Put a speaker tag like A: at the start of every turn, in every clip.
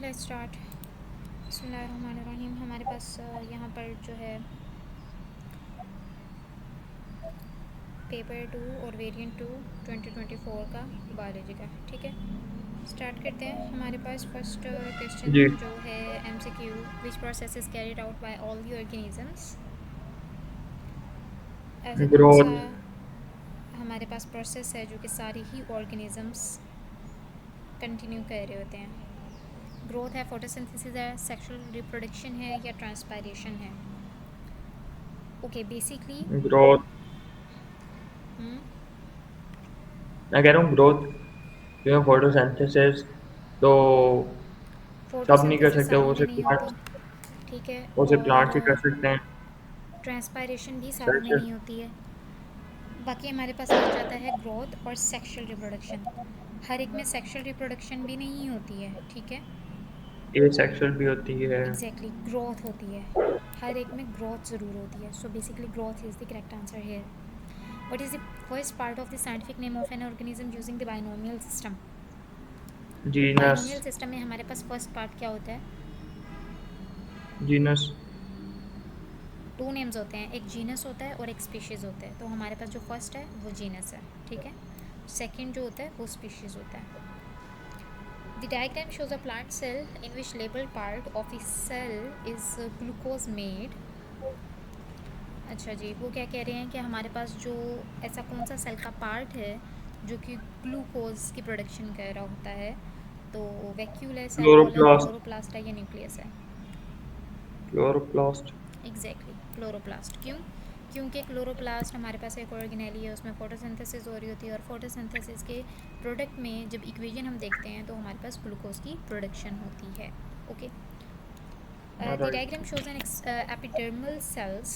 A: Let's start. बिस्मिल्लाहिर्रहमानिर्रहीम। हमारे पास यहाँ पर जो है पेपर 2 और वेरिएंट 2 2024 का बायोलॉजी का, ठीक है। स्टार्ट करते हैं। हमारे पास फर्स्ट क्वेश्चन
B: जी।
A: जो है MCQ, which process is carried out by all the organisms. ऐसा कौन सा
B: ग्रोथ।
A: हमारे पास प्रोसेस है जो कि सारे ही ऑर्गेनिजम्स कंटिन्यू कर रहे होते हैं। ग्रोथ है, फोटोसिंथेसिस है, सेक्सुअल रिप्रोडक्शन है या ट्रांसपायरेशन है। Okay basically
B: growth. मैं कह रहा हूँ ग्रोथ, क्योंकि फोटोसिंथेसिस तो सब नहीं कर
A: फोटोसिंथेसिस
B: सकते,
A: सारों
B: वो
A: में
B: सिर्फ
A: नहीं होती,
B: प्लांट्स,
A: ठीक है।
B: वो सिर्फ
A: और
B: प्लांट्स ही कर सकते हैं।
A: ट्रांसपायरेशन भी सारों में
B: सेक्सुअल।
A: नहीं होती है। बाकी हमारे पास बच जाता है ग्रोथ और सेक्सुअल रिप्रोडक्शन। हर एक में सेक्सुअल रिप्रोडक्शन भी नहीं होती है, ठीक है।
B: ये सेक्सुअल भी होती है।
A: एग्जैक्टली ग्रोथ होती है, हर एक में ग्रोथ ज़रूर होती है। So basically growth is the correct answer hair. What is the first part of the scientific name of an organism using the binomial system.
B: Genus.
A: Binomial system में हमारे पास फर्स्ट पार्ट क्या होता है?
B: जीनस।
A: टू नेम्स होते हैं, एक genus होता है और एक स्पीशीज़ होता है। तो हमारे पास जो फर्स्ट है वो जीनस है, ठीक है। सेकंड जो होता है वो स्पीशीज़ होता है। The diagram shows a plant cell in which label part of the cell is glucose made. अच्छा जी, वो क्या कह रहे हैं कि हमारे पास जो ऐसा कौन सा सेल का पार्ट है जो कि ग्लूकोज की प्रोडक्शन कर रहा होता है। तो वैक्यूल है, सेल वॉल है,
B: क्लोरोप्लास्ट।
A: क्लोरोप्लास्ट है या न्यूक्लियस है।
B: क्लोरोप्लास्ट।
A: Exactly chloroplast. क्यों? क्योंकि क्लोरोप्लास्ट हमारे पास एक ऑर्गेनेली है, उसमें फोटोसिंथेसिस हो रही होती है और फोटोसिंथेसिस के प्रोडक्ट में जब इक्वेशन हम देखते हैं तो हमारे पास ग्लूकोज की प्रोडक्शन होती है। Okay. The
B: right.
A: diagram shows an epidermal cells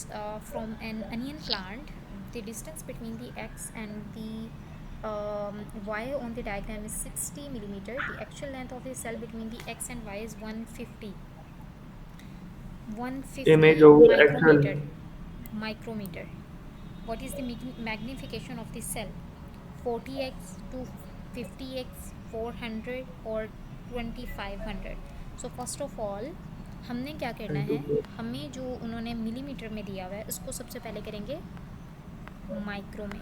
A: from an onion plant. The distance between the X and the Y on the diagram is 60 millimeter. The actual length of the cell between the X and Y is 150
B: image
A: 150
B: over actual.
A: micrometer. Micrometer. What is the magnification of the cell? 40x to 50x, 400 or 2500. So first of all हमने क्या करना है, हमें जो उन्होंने millimetre में दिया हुआ है उसको सबसे पहले करेंगे माइक्रो में,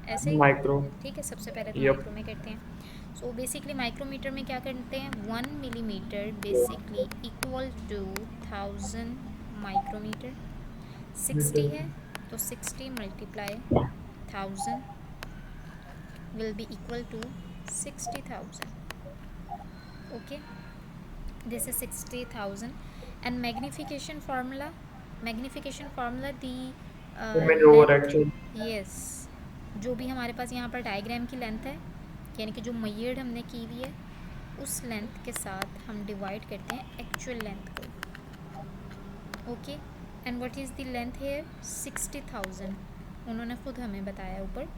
A: ऐसे ही।
B: माइक्रो।
A: ठीक है, सबसे पहले तो
B: यप।
A: माइक्रो में करते हैं। सो बेसिकली माइक्रोमीटर में क्या करते हैं, 1 millimetre basically equal to 1000 micrometre. 60 है तो 60 multiply 1000 will be equal to 60,000. Okay, this is 60,000. And magnification formula the
B: image over
A: length,
B: actual.
A: yes, जो भी हमारे पास यहाँ पर डायग्राम की लेंथ है, यानी कि जो मैयड हमने की हुई है उस लेंथ के साथ हम डिवाइड करते हैं एक्चुअल लेंथ को। Okay, and what is the length here? 60,000। उन्होंने खुद हमें बताया ऊपर,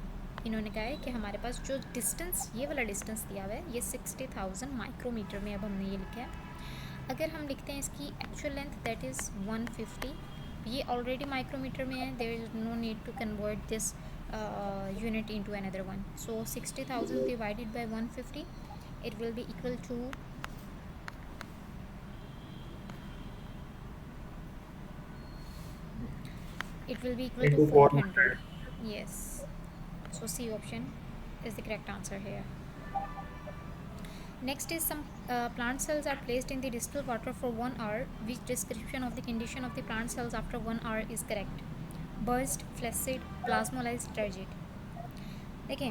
A: इन्होंने कहा है कि हमारे पास जो डिस्टेंस, ये वाला डिस्टेंस दिया हुआ है, ये 60,000 माइक्रोमीटर में अब हमने ये लिखा है। अगर हम लिखते हैं इसकी एक्चुअल लेंथ दैट इज़ 150, ये ऑलरेडी माइक्रोमीटर में है, there is no need to convert this unit into another one. So 60,000 divided by 150, it will be equal to, it will be equal to
B: into
A: 400.
B: 400।
A: Yes, so C option is the correct answer here. Next is some plant cells are placed in the distilled water for 1 hour. Which description of the condition of the plant cells after 1 hour is correct? Burst, flaccid, plasmolysed, turgid. Okay,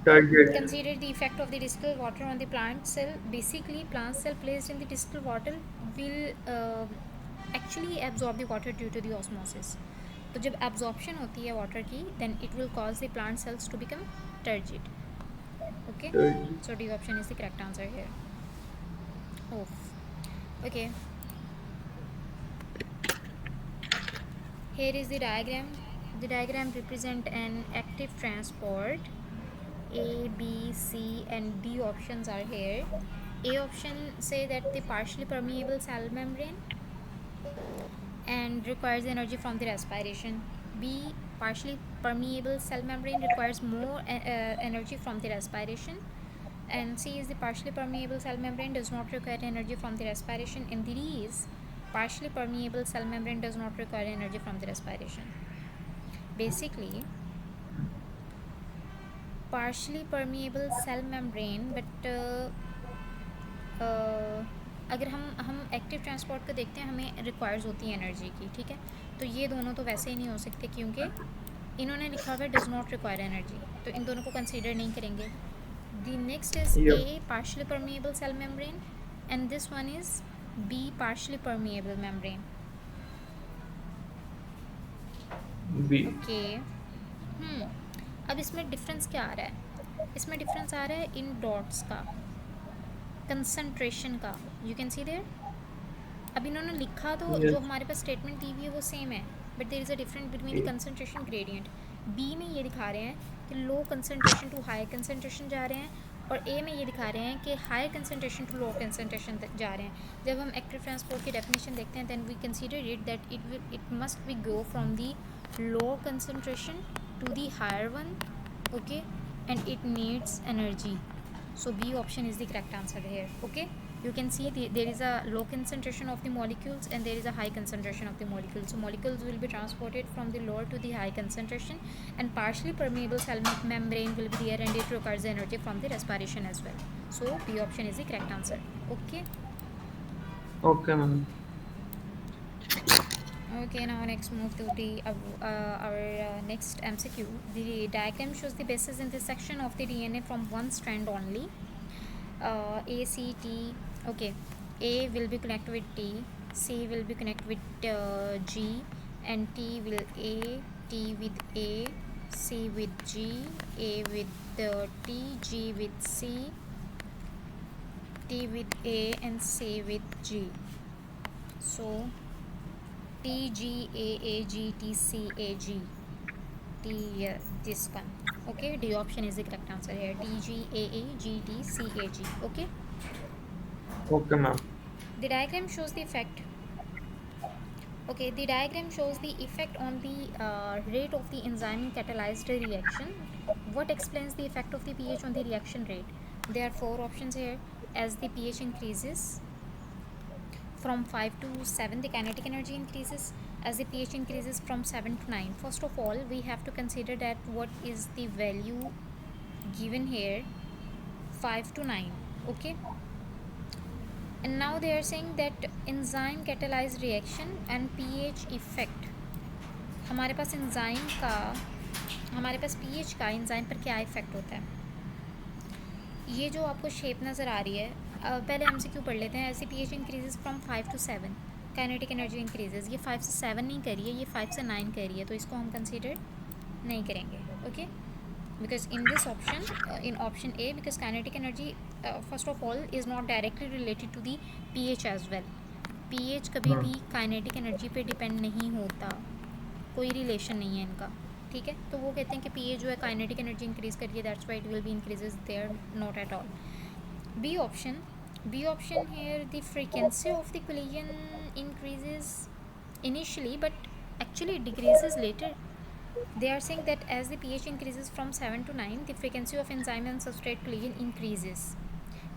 B: target.
A: consider the effect of the distilled water on the plant cell. Basically plant cell placed in the distilled water will actually absorb the water due to the osmosis. तो जब absorption होती है water की, then it will cause the plant cells to become turgid. Okay, so D option is the correct answer here. ओफ, okay, here is the diagram. The diagram represent an active transport. A, B, C and D options are here. A option say that the partially permeable cell membrane and requires energy from the respiration. B, partially permeable cell membrane requires more energy from the respiration. and C is the partially permeable cell membrane, does not require energy from the respiration, and D is partially permeable cell membrane does not require energy from the respiration. Basically, partially permeable cell membrane, but अगर हम active transport को देखते हैं, हमें requires होती है energy की, ठीक है। तो ये दोनों तो वैसे ही नहीं हो सकते, क्योंकि इन्होंने लिखा हुआ है डज नॉट रिक्वायर एनर्जी, तो इन दोनों को कंसीडर नहीं करेंगे। The next is
B: Yep.
A: A partially permeable cell membrane and this one is B partially permeable membrane.
B: B.
A: Okay, अब इसमें डिफरेंस क्या आ रहा है? इसमें डिफरेंस आ रहा है इन डॉट्स का, कंसंट्रेशन का। यू कैन सी देयर, अब इन्होंने लिखा तो
B: Yes.
A: जो हमारे पास स्टेटमेंट दी हुई है वो सेम है, but there is a difference between the concentration gradient. B में ये दिखा रहे हैं कि low concentration to high concentration जा रहे हैं, और ए में ये दिखा रहे हैं कि high concentration to low concentration जा रहे हैं। जब हम एक्टिव ट्रांसपोर्ट की डेफिनेशन देखते हैं, then we consider it that it must be go from the low concentration to the higher one, okay, and it needs energy. So B option is the correct answer here. Okay, you can see there is a low concentration of the molecules and there is a high concentration of the molecules. So molecules will be transported from the lower to the high concentration, and partially permeable cell membrane will be there, and it requires energy from the respiration as well. So B option is the correct answer. Okay.
B: Okay, ma'am.
A: Okay, now next move to the our next MCQ. The diagram shows the bases in this section of the DNA from one strand only. A, C, T. Okay, A will be connected with T, C will be connected with G, and T with A, T with A, C with G, A with T, G with C, T with A, and C with G. So T, G, A, G, T, C, A, G. T, this one. Okay, D option is the correct answer here. T, G, A, G, T, C, A, G. Okay.
B: Okay, ma'am.
A: The diagram shows the effect. Okay, the diagram shows the effect on the rate of the enzyme in catalyzed reaction. What explains the effect of the pH on the reaction rate? There are 4 options here. As the pH increases from 5 to 7, the kinetic energy increases. As the pH increases from 7 to 9. First of all, we have to consider that what is the value given here, 5 to 9. Okay, and now they are saying that enzyme catalyzed reaction and pH effect. हमारे पास enzyme का, हमारे पास pH का enzyme पर क्या effect होता है? ये जो आपको शेप नज़र आ रही है, पहले हमसे क्यों पढ़ लेते हैं। ऐसे pH increases from 5 to 7, kinetic energy increases. ये 5 से 7 नहीं कर रही है, ये 5 से 9 कर रही है, तो इसको हम कंसीडर नहीं करेंगे। Okay, because in this option, in option A, because kinetic energy first of all is not directly related to the pH as well. pH कभी भी काइनेटिक एनर्जी पे डिपेंड नहीं होता, कोई रिलेशन नहीं है इनका, ठीक है। तो वो कहते हैं कि pH जो है काइनेटिक एनर्जी इंक्रीज करिए, that's why it will be increases there, not at all. B option here, the frequency of the collision increases initially, but actually it decreases later. They are saying that as the pH increases from 7 to 9, the frequency of enzyme and substrate collision increases.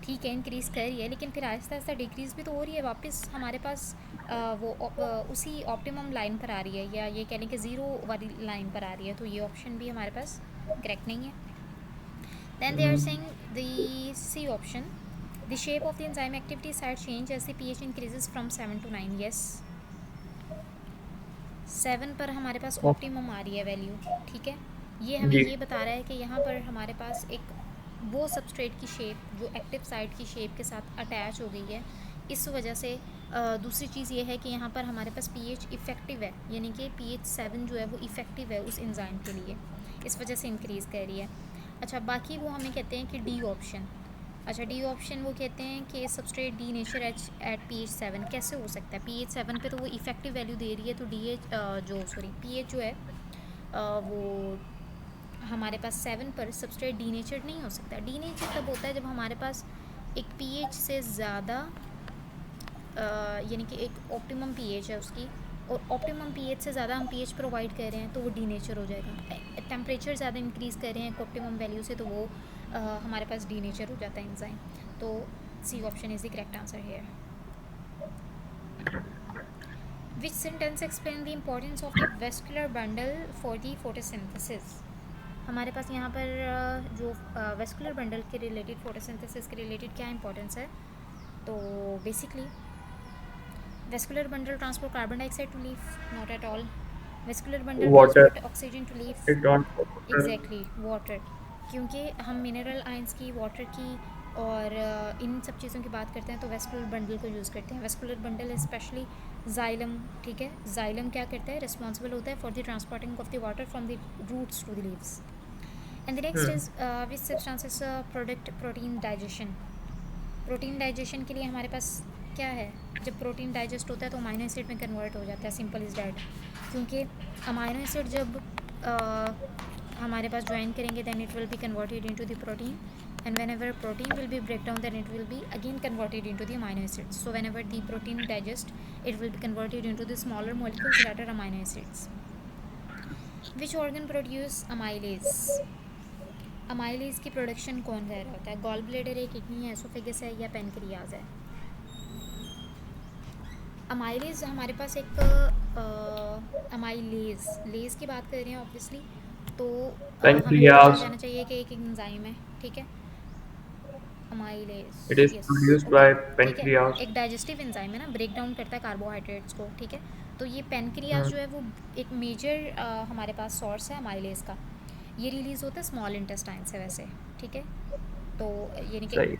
A: ठीक है, increase कर रही है, लेकिन फिर Aahista Aahista decrease भी तो हो रही है, वापस हमारे पास उसी ऑप्टिमम लाइन पर आ रही है, या ये कह लें कि ज़ीरो वाली लाइन पर आ रही है, तो ये ऑप्शन भी हमारे पास करेक्ट नहीं है। Then they are saying the C option, the shape of the enzyme activity side change as the pH increases from 7 to 9. Yes, 7 पर हमारे पास ऑप्टिमम आ रही है वैल्यू, ठीक है। ये हमें ये बता रहा है कि यहाँ पर हमारे पास एक वो सबस्ट्रेट की शेप जो एक्टिव साइट की शेप के साथ अटैच हो गई है, इस वजह से दूसरी चीज़ ये है कि यहाँ पर हमारे पास pH इफ़ेक्टिव है, यानी कि pH 7 जो है वो इफ़ेक्टिव है उस एंजाइम के लिए, इस वजह से इंक्रीज़ कर रही है। अच्छा, बाकी वो हमें कहते हैं कि डी ऑप्शन, अच्छा डी ऑप्शन वो कहते हैं कि substrate D nature eight pH 7। कैसे हो सकता है? pH 7 पे तो वो इफ़ेक्टिव वैल्यू दे रही है, तो pH जो है वो हमारे पास 7 पर सबस्ट्रेट डी नेचर नहीं हो सकता। डी नेचर तब होता है जब हमारे पास एक pH से ज़्यादा, यानी कि एक ऑप्टिमम pH है उसकी, और ऑप्टिमम पीएच से ज़्यादा हम पीएच प्रोवाइड कर रहे हैं तो वो डीनेचर हो जाएगा। टेम्परेचर ज़्यादा इंक्रीज़ कर रहे हैं ऑप्टिमम वैल्यू से तो वो हमारे पास डीनेचर हो जाता है एंजाइम। तो C option is the correct answer here. Which sentence explain the importance of the vascular bundle for the photosynthesis. हमारे पास यहाँ पर जो वेस्कुलर बंडल के रिलेटेड फोटोसिंथेसिस के रिलेटेड क्या इंपॉर्टेंस है, तो basically vascular bundle transport carbon dioxide to leaf, not at all. Vascular bundle
B: water,
A: transport oxygen to leaf,
B: it transport water.
A: Exactly water, क्योंकि हम मिनरल आयंस की, water की और इन सब चीज़ों की बात करते हैं तो वेस्कुलर बंडल को यूज़ करते हैं। वेस्कुलर बंडल स्पेशली जाइलम, ठीक है, जाइलम क्या करता है, रिस्पॉन्सिबल होता है for the transporting of the water from the roots to the leaves. And the next is which substances product protein digestion. Protein digestion के लिए हमारे पास क्या है, जब प्रोटीन डाइजेस्ट होता है तो अमाइनो एसिड में कन्वर्ट हो जाता है, सिंपल इज़ डैट। क्योंकि अमाइनो एसिड जब हमारे पास ज्वाइन करेंगे then it will be converted into the protein, and whenever protein will be break down then it will be again converted into the amino acids. So whenever the protein digest it will be converted into the smaller molecules that are amino acids. Which organ produce amylase? Amylase की production कौन कर रहा होता है, gall bladder है, kidney है, oesophagus है या पेनक्रियाज है। अमाइलेज हमारे पास एक अमाइलेज लेज की बात कर रहे हैं ऑब्वियसली, तो हमें पता
B: Pancreas,
A: जाना चाहिए कि एक एंजाइम है, ठीक है,
B: it
A: amylase,
B: is
A: yes,
B: produced
A: okay,
B: by
A: ठीक है,
B: pancreas.
A: एक डाइजेस्टिव एंजाइम है ना, ब्रेक डाउन करता है कार्बोहाइड्रेट्स को, ठीक है। तो ये पेनक्रियाज
B: हम्म,
A: जो है वो एक मेजर हमारे पास सोर्स है अमाइलेज का। ये रिलीज़ होता है स्मॉल इंटेस्टाइन से वैसे, ठीक है। तो यानी कि
B: सही।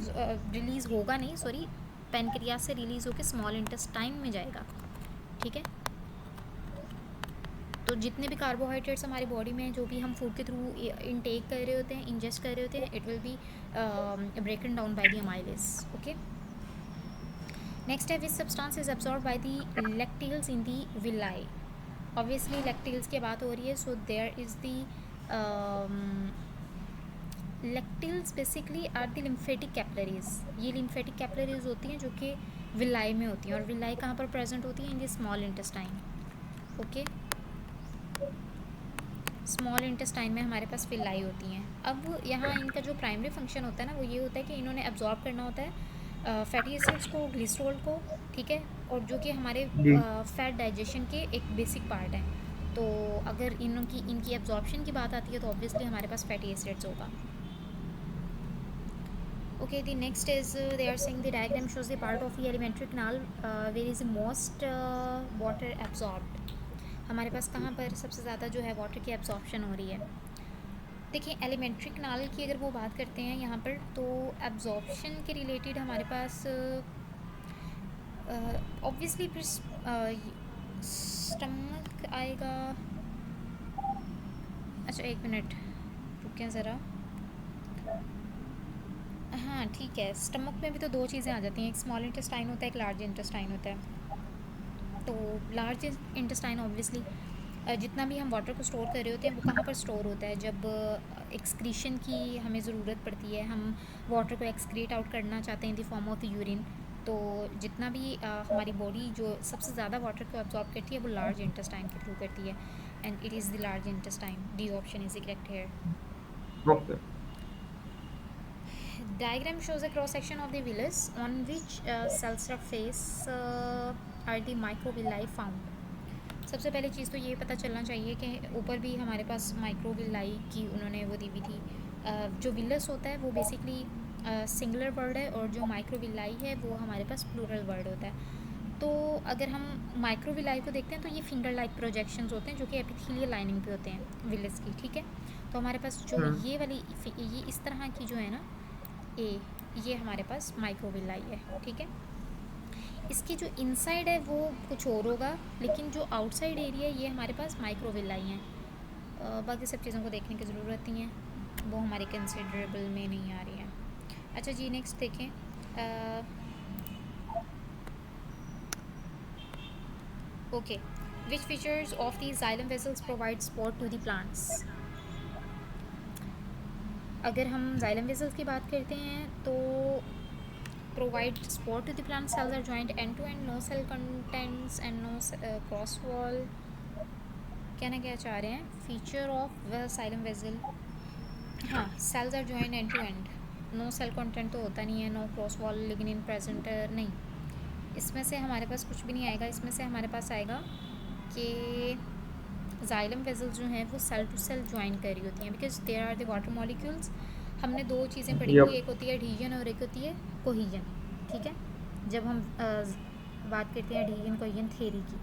A: रिलीज़ होगा नहीं, सॉरी, पेनक्रियाज से रिलीज़ होकर स्मॉल इंटेस्टाइन में जाएगा, ठीक है। तो जितने भी कार्बोहाइड्रेट्स हमारी बॉडी में जो भी हम फूड के थ्रू इनटेक कर रहे होते हैं, इंजेस्ट कर रहे होते हैं, it will be broken down by the amylase, okay. Next है which substance is absorb by the lacteals in the villi. Obviously lacteals की बात हो रही है, so there is the lacteals basically are the lymphatic capillaries. ये lymphatic capillaries होती हैं जो कि विलाई में होती हैं, और विलाई कहाँ पर प्रेजेंट होती है, in the small intestine, okay. Small intestine में हमारे पास विलाई होती हैं। अब यहाँ इनका जो प्राइमरी फंक्शन होता है ना वो ये होता है कि इन्होंने एब्जॉर्ब करना होता है फैटी एसिड्स को, ग्लिसरॉल को, ठीक है, और जो कि हमारे
B: जी।
A: फैट डाइजेशन के एक बेसिक पार्ट हैं। तो अगर इनकी एब्जॉर्प्शन की बात आती है तो ऑब्वियसली हमारे पास फैटी एसिड्स होगा। Okay, the next is they are saying the diagram shows the part of the alimentary canal where is most water absorbed। हमारे पास कहाँ पर सबसे ज़्यादा जो है वाटर की एब्जॉर्प्शन हो रही है। देखिए एलिमेंट्री कनाल की अगर वो बात करते हैं यहाँ पर, तो एब्जॉर्प्शन के रिलेटेड हमारे पास ऑब्वियसली फिर स्टमक आएगा। अच्छा एक मिनट रुकें ज़रा, हाँ ठीक है, स्टमक में भी तो दो चीज़ें आ जाती हैं, एक स्मॉल इंटेस्टाइन होता है, एक लार्ज इंटेस्टाइन होता है। तो लार्ज इंटेस्टाइन ऑब्वियसली जितना भी हम वाटर को स्टोर कर रहे होते हैं वो कहाँ पर स्टोर होता है, जब एक्सक्रीशन की हमें ज़रूरत पड़ती है, हम वाटर को एक्सक्रीट आउट करना चाहते हैं in the form of the urine. तो जितना भी हमारी बॉडी जो सबसे ज़्यादा वाटर को अब्जॉर्ब करती है वो लार्ज इंटेस्टाइन के थ्रू करती है, and it is the large intestine. D option is the correct here.
B: Okay.
A: Diagram shows a cross section of the villus on which cell surface are the microvilli found। सबसे पहले चीज़ तो ये पता चलना चाहिए कि ऊपर भी हमारे पास माइक्रोविलाई की उन्होंने वो दी हुई थी। जो विलस होता है वो बेसिकली सिंगुलर वर्ड है, और जो माइक्रोविलाई है वो हमारे पास प्लूरल वर्ड होता है। तो अगर हम माइक्रोविलाई को देखते हैं तो ये फिंगर लाइक प्रोजेक्शंस होते हैं जो कि एपिथेलियल लाइनिंग पे होते हैं विलस की, ठीक है। तो हमारे पास जो ये वाली ये इस तरह की जो है ना ये हमारे पास माइक्रोविलाई है, ठीक है। इसकी जो इनसाइड है वो कुछ और होगा, लेकिन जो आउटसाइड एरिया है ये हमारे पास माइक्रोविलाई हैं। बाकी सब चीज़ों को देखने की ज़रूरत नहीं है, वो हमारे कंसिडरेबल में नहीं आ रही हैं। अच्छा जी नेक्स्ट देखें, okay, which features of the xylem vessels provide support to the plants. अगर हम जाइलम वेसल्स की बात करते हैं तो provide support to the plant. Cells are joined end to end, no cell contents and no cross wall. कहना क्या चाह रहे हैं, फीचर ऑफ साइलम वेजल, हाँ cells are joined end to end, no cell content तो होता नहीं है, no cross wall lignin present नहीं, इसमें से हमारे पास कुछ भी नहीं आएगा। इसमें से हमारे पास आएगा कि जाइलम वेजल्स जो हैं वो सेल टू सेल ज्वाइन कर रही होती हैं, because there are the water molecules. हमने दो चीज़ें पढ़ी थी,
B: Yep.
A: एक होती है एडहीजन और एक होती है कोहीजन, ठीक है। जब हम बात करते हैं एडहीजन कोहीजन थ्योरी की,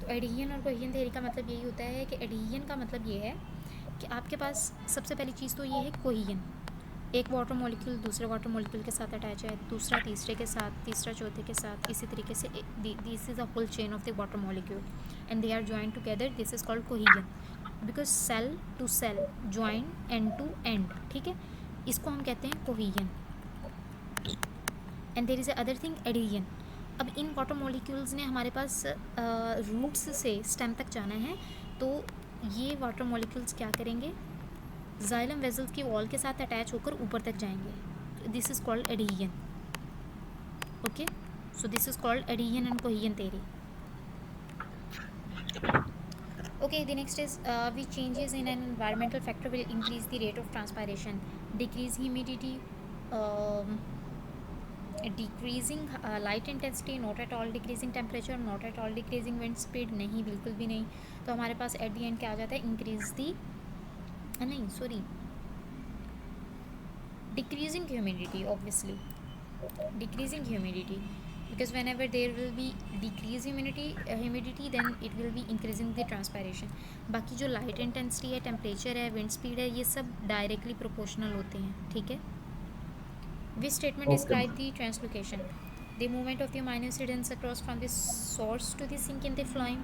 A: तो एडहीजन और कोहीजन थ्योरी का मतलब यही होता है कि एडहीजन का मतलब ये है कि आपके पास सबसे पहली चीज़ तो ये है कोहीजन, एक वाटर मॉलिक्यूल दूसरे वाटर मॉलिक्यूल के साथ अटैच है, दूसरा तीसरे के साथ, तीसरा चौथे के साथ, इसी तरीके से this is a whole chain of the water molecule and they are joint together, this is called cohesion, because cell to cell join end to end, ठीक है, इसको हम कहते हैं cohesion. And there is a other thing adhesion. अब in water molecules ने हमारे पास roots से स्टेम तक जाना है, तो ये वाटर मॉलिक्यूल्स क्या करेंगे, जाइलम वेजल्स की वॉल के साथ अटैच होकर ऊपर तक जाएंगे, this is called adhesion. Okay, so this is called adhesion and cohesion theory. Okay, the next is which changes in an environmental factor will increase the rate of transpiration, decrease humidity, decreasing light intensity, not at all decreasing temperature, not at all decreasing wind speed, नहीं बिल्कुल भी नहीं। तो हमारे पास at the and क्या आ जाता है, increase the, नहीं sorry, decreasing humidity, obviously decreasing humidity, because whenever there will be decrease humidity then it will be increasing the transpiration। बाकी जो light intensity है, temperature है, wind speed है, ये सब directly proportional होते हैं, ठीक है। Which statement
B: Okay.
A: describe the translocation, the movement of the amino acids across from the source to the sink in the phloem।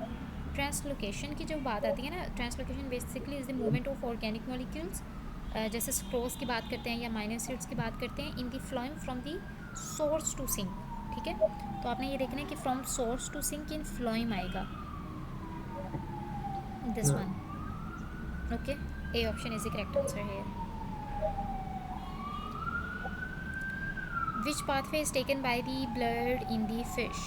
A: Translocation की जब बात आती है ना, translocation basically is the movement of organic molecules, जैसे स्क्रोस की बात करते हैं या अमीनो एसिड्स की बात करते हैं, in the flowing from the source to sink, ठीक है। तो आपने ये देखना है कि from source to sink in phloem आएगा, this one, okay, A option is the correct answer है। Which pathway is taken by the blood in the fish.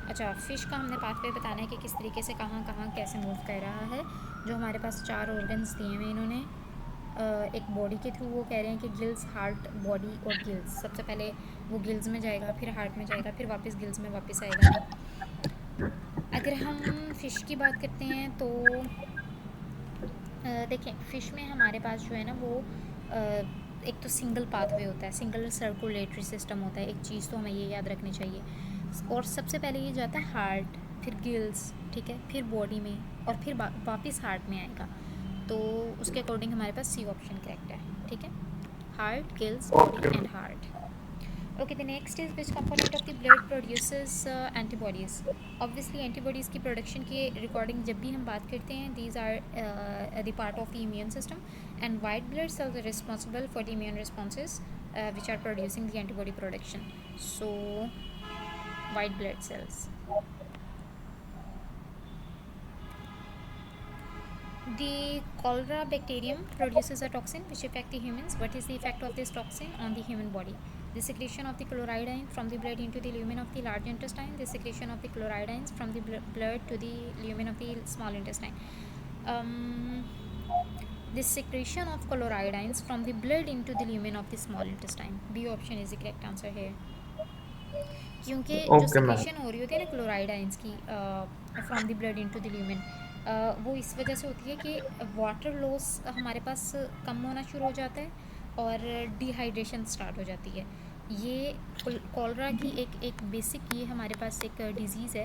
A: अच्छा, फ़िश का हमने पाथवे बताना है कि किस तरीके से कहाँ कहाँ कैसे मूव कर रहा है। जो हमारे पास 4 ऑर्गन्स दिए हुए इन्होंने, एक बॉडी के थ्रू वो कह रहे हैं कि गिल्स, हार्ट, बॉडी और गिल्स। सबसे पहले वो गिल्स में जाएगा, फिर हार्ट में जाएगा, फिर वापस गिल्स में वापस आएगा। नहीं, अगर हम फ़िश की बात करते हैं तो देखें, फ़िश में हमारे पास जो है ना वो एक तो सिंगल पाथवे होता है, सिंगल सर्कुलेटरी सिस्टम होता है, एक चीज़ तो हमें ये याद रखनी चाहिए। और सबसे पहले ये जाता है हार्ट, फिर गिल्स, ठीक है, फिर बॉडी में, और फिर वापस हार्ट में आएगा। तो उसके अकॉर्डिंग हमारे पास सी ऑप्शन करेक्ट है, ठीक है, heart, gills, body and heart. Okay, the next is which component of the blood produces antibodies. Obviously antibodies की प्रोडक्शन के रिकॉर्डिंग जब भी हम बात करते हैं, these are the part of the immune system, and white blood cells are responsible for the immune responses which are producing the antibody production, so white blood cells। The cholera bacterium produces a toxin which affects the humans. What is the effect of this toxin on the human body? The secretion of the chloride from the blood into the lumen of the large intestine, the secretion of the chloride from the blood to the lumen of the small intestine। The secretion of chloride from the blood into the lumen of the small intestine, B option is the correct answer here। क्योंकि जो secretion हो रही होती है ना chloride ions की from the blood into the lumen, वो इस वजह से होती है कि वाटर लॉस हमारे पास कम होना शुरू हो जाता है और डिहाइड्रेशन स्टार्ट हो जाती है। ये कॉलरा की एक बेसिक ये हमारे पास एक डिज़ीज़ है,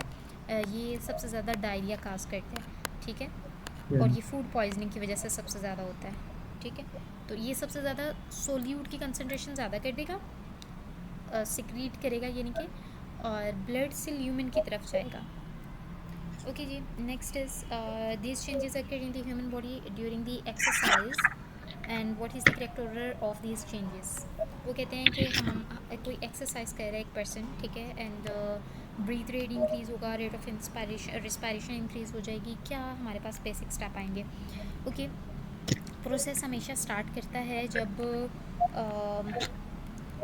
A: ये सबसे ज़्यादा डायरिया काज करता है, ठीक है, और ये फूड पॉइजनिंग की वजह से सबसे ज़्यादा होता है, ठीक है। तो ये सबसे ज़्यादा सोल्यूट की कंसनट्रेशन ज़्यादा कर देगा, सिक्रीट करेगा यानी कि, और ब्लड से ल्यूमेन की तरफ जाएगा। ओके जी, next is this changes occur in the human body during the exercise, and what is the correct order of this changes. वो कहते हैं कि हम कोई एक्सरसाइज कर रहा है एक पर्सन, ठीक है, एंड ब्रीथ रेट इंक्रीज़ होगा, रेट ऑफ रिस्पायरेशन इंक्रीज़ हो जाएगी, क्या हमारे पास बेसिक स्टेप आएंगे। ओके, प्रोसेस हमेशा स्टार्ट करता है जब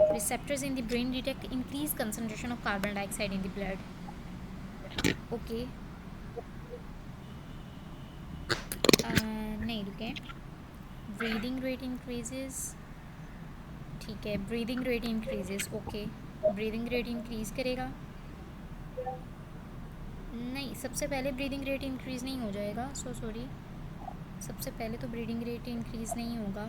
A: Receptors in the brain detect increased concentration of carbon dioxide in the blood. Okay. नहीं रुके. Breathing rate increases. ठीक है, breathing rate increases. Okay, breathing rate increase करेगा. नहीं, सबसे पहले ब्रीदिंग रेट इंक्रीज़ नहीं हो जाएगा. सो सॉरी, सबसे पहले तो ब्रीदिंग रेट इंक्रीज़ नहीं होगा.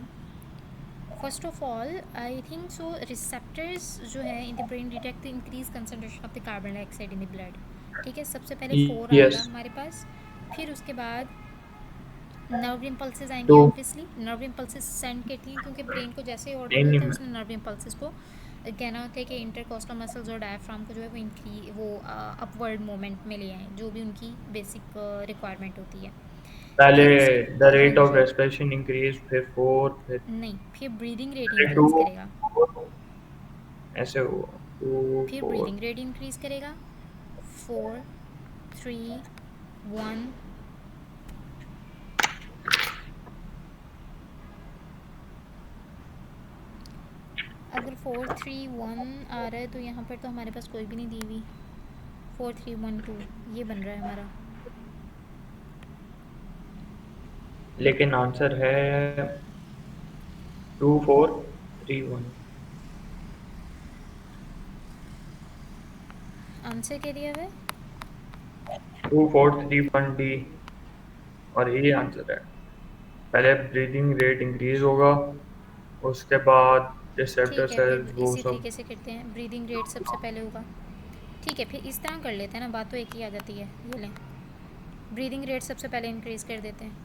A: First of all I think so receptors जो है in the brain detect the increase concentration of the carbon dioxide in the blood. ठीक है, सबसे पहले 4 आएगा
B: यस.
A: हमारे पास. फिर उसके बाद नर्व इम्पल्सेस आएंगे.
B: Two.
A: Obviously nerve impulses send करती हैं, क्योंकि ब्रेन को जैसे ही ऑर्डर
B: नहीं
A: मिलता है
B: नहीं.
A: उसने नर्व इम्पल्सेस को कहना होता है कि इंटरकोस्टल मसल्स और डायफ्राम को जो है वो अपवर्ड मोमेंट में ले आए, जो भी उनकी बेसिक रिक्वायरमेंट होती है.
B: पहले
A: फिर उस
B: द
A: हाँ
B: रेट ऑफ
A: जी.
B: रेस्पिरेशन इंक्रीज, फिर 4, फिर
A: नहीं, फिर ब्रीदिंग रेट
B: पहले
A: इंक्रीज़
B: 2,
A: करेगा.
B: ऐसे हुआ. 2,
A: फिर
B: 4.
A: ब्रीदिंग रेट इंक्रीज़ करेगा. 4, 3, 1. अगर 4, 3, 1 आ रहा है तो यहाँ पर तो हमारे पास कोई भी नहीं दी हुई. 4, 3, 1, 2 ये बन रहा है हमारा.
B: लेकिन आंसर है 2, 4, 3, 1.
A: आंसर क्या दिया हुआ है?
B: 2, 4, 3, 1 डी. और यही आंसर है. पहले ब्रीदिंग रेट इंक्रीज होगा, उसके बाद रिसेप्टर
A: ठीक है,
B: सेल्स
A: फिर
B: वो
A: इसी
B: सब.
A: तरीके से करते हैं. ब्रीदिंग रेट सबसे पहले होगा. ठीक है, फिर इस तरह कर लेते हैं ना, बात तो एक ही आ जाती है. ये लें, ब्रीदिंग रेट सबसे पहले इंक्रीज़ कर देते हैं.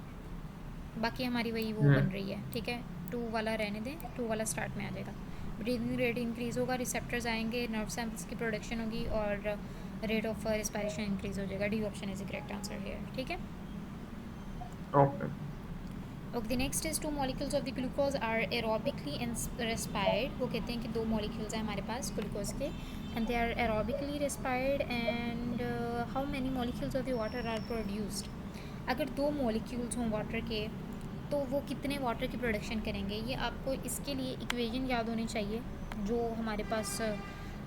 A: बाकी हमारी वही वो बन रही है. ठीक है, 2 वाला रहने दें, 2 वाला स्टार्ट में आ जाएगा. ब्रीदिंग रेट इंक्रीज़ होगा, रिसेप्टर्स आएंगे, नर्व सैम्पल्स की प्रोडक्शन होगी और रेट ऑफ रेस्पिरेशन इंक्रीज़ हो जाएगा. D option is the correct answer here. ठीक है.
B: Okay.
A: Okay, the next is 2 molecules of the glucose are aerobically respired. वो कहते हैं कि 2 मॉलिक्यूल्स हैं हमारे पास ग्लूकोज के, and they are aerobically respired. And how many molecules of the water are produced. अगर 2 मॉलिक्यूल्स हों वाटर के तो वो कितने वाटर की प्रोडक्शन करेंगे. ये आपको इसके लिए इक्वेशन याद होनी चाहिए जो हमारे पास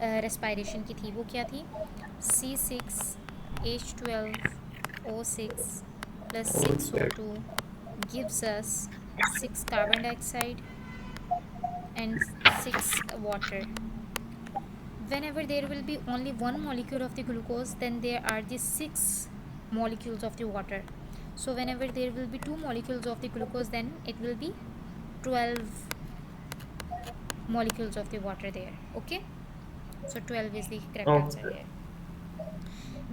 A: रेस्पायरेशन की थी. वो क्या थी? C6H12O6 plus 6O2 gives us 6 carbon dioxide and 6 water. Whenever there will be only one molecule of the glucose, then there are the 6 molecules of the water. So whenever there will be 2 molecules of the glucose, then it will be 12 molecules of the water there. Okay, so 12 is the correct answer
B: okay.
A: here.